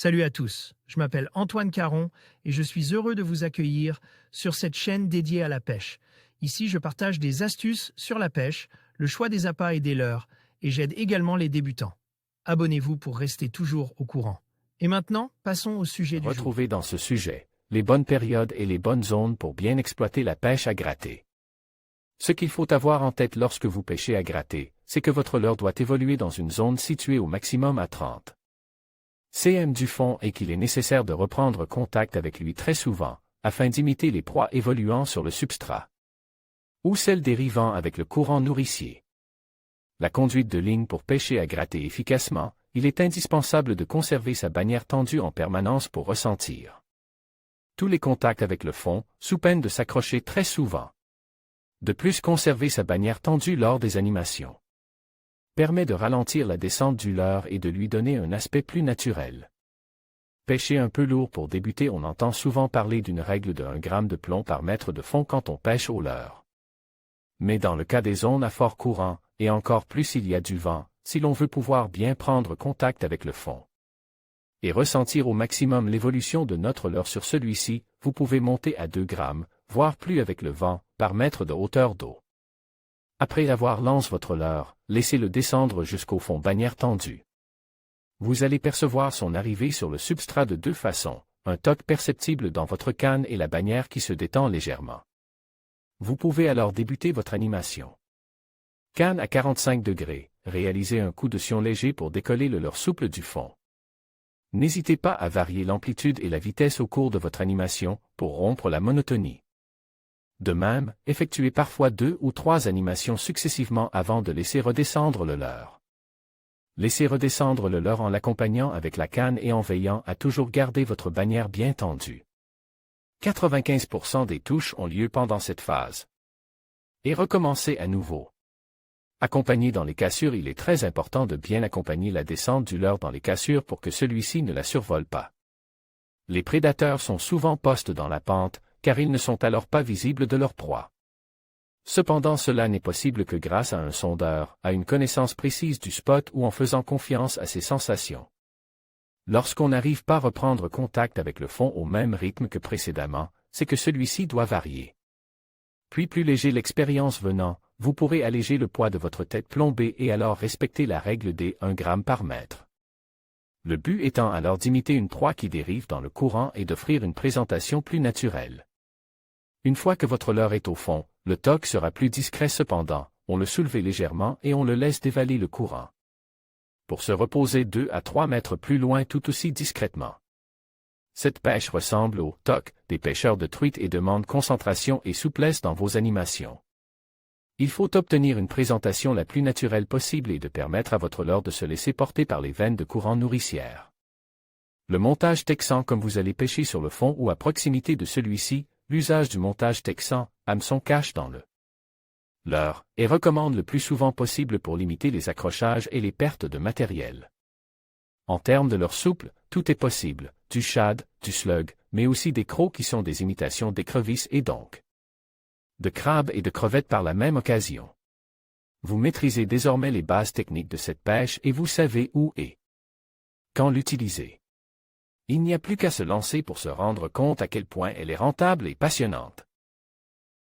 Salut à tous, je m'appelle Antoine Caron et je suis heureux de vous accueillir sur cette chaîne dédiée à la pêche. Ici, je partage des astuces sur la pêche, le choix des appâts et des leurres, et j'aide également les débutants. Abonnez-vous pour rester toujours au courant. Et maintenant, passons au sujet du jour. Retrouvez dans ce sujet les bonnes périodes et les bonnes zones pour bien exploiter la pêche à gratter. Ce qu'il faut avoir en tête lorsque vous pêchez à gratter, c'est que votre leurre doit évoluer dans une zone située au maximum à 30 cm du fond et qu'il est nécessaire de reprendre contact avec lui très souvent, afin d'imiter les proies évoluant sur le substrat ou celles dérivant avec le courant nourricier. La conduite de ligne pour pêcher à gratter efficacement, il est indispensable de conserver sa bannière tendue en permanence pour ressentir tous les contacts avec le fond, sous peine de s'accrocher très souvent. De plus, conserver sa bannière tendue lors des animations permet de ralentir la descente du leurre et de lui donner un aspect plus naturel. Pêcher un peu lourd pour débuter. On entend souvent parler d'une règle de 1 gramme de plomb par mètre de fond quand on pêche au leurre. Mais dans le cas des zones à fort courant, et encore plus s'il y a du vent, si l'on veut pouvoir bien prendre contact avec le fond et ressentir au maximum l'évolution de notre leurre sur celui-ci, vous pouvez monter à 2 grammes, voire plus avec le vent, par mètre de hauteur d'eau. Après avoir lancé votre leurre, laissez-le descendre jusqu'au fond bannière tendue. Vous allez percevoir son arrivée sur le substrat de 2 façons, un toc perceptible dans votre canne et la bannière qui se détend légèrement. Vous pouvez alors débuter votre animation. Canne à 45 degrés, réalisez un coup de sion léger pour décoller le leurre souple du fond. N'hésitez pas à varier l'amplitude et la vitesse au cours de votre animation, pour rompre la monotonie. De même, effectuez parfois 2 ou 3 animations successivement avant de laisser redescendre le leurre. Laissez redescendre le leurre en l'accompagnant avec la canne et en veillant à toujours garder votre bannière bien tendue. 95% des touches ont lieu pendant cette phase. Et recommencez à nouveau. Accompagné dans les cassures, il est très important de bien accompagner la descente du leurre dans les cassures pour que celui-ci ne la survole pas. Les prédateurs sont souvent postes dans la pente, car ils ne sont alors pas visibles de leur proie. Cependant, cela n'est possible que grâce à un sondeur, à une connaissance précise du spot ou en faisant confiance à ses sensations. Lorsqu'on n'arrive pas à reprendre contact avec le fond au même rythme que précédemment, c'est que celui-ci doit varier. Puis plus léger l'expérience venant, vous pourrez alléger le poids de votre tête plombée et alors respecter la règle des 1 gramme par mètre. Le but étant alors d'imiter une proie qui dérive dans le courant et d'offrir une présentation plus naturelle. Une fois que votre leurre est au fond, le toc sera plus discret cependant, on le soulève légèrement et on le laisse dévaler le courant. Pour se reposer 2 à 3 mètres plus loin tout aussi discrètement. Cette pêche ressemble au toc des pêcheurs de truites et demande concentration et souplesse dans vos animations. Il faut obtenir une présentation la plus naturelle possible et de permettre à votre leurre de se laisser porter par les veines de courant nourricière. Le montage texan comme vous allez pêcher sur le fond ou à proximité de celui-ci, l'usage du montage texan, hameçon cache dans le leurre, et recommande le plus souvent possible pour limiter les accrochages et les pertes de matériel. En termes de leurre souple, tout est possible, du shad, du slug, mais aussi des crocs qui sont des imitations d'écrevisses et donc de crabes et de crevettes par la même occasion. Vous maîtrisez désormais les bases techniques de cette pêche et vous savez où et quand l'utiliser. Il n'y a plus qu'à se lancer pour se rendre compte à quel point elle est rentable et passionnante.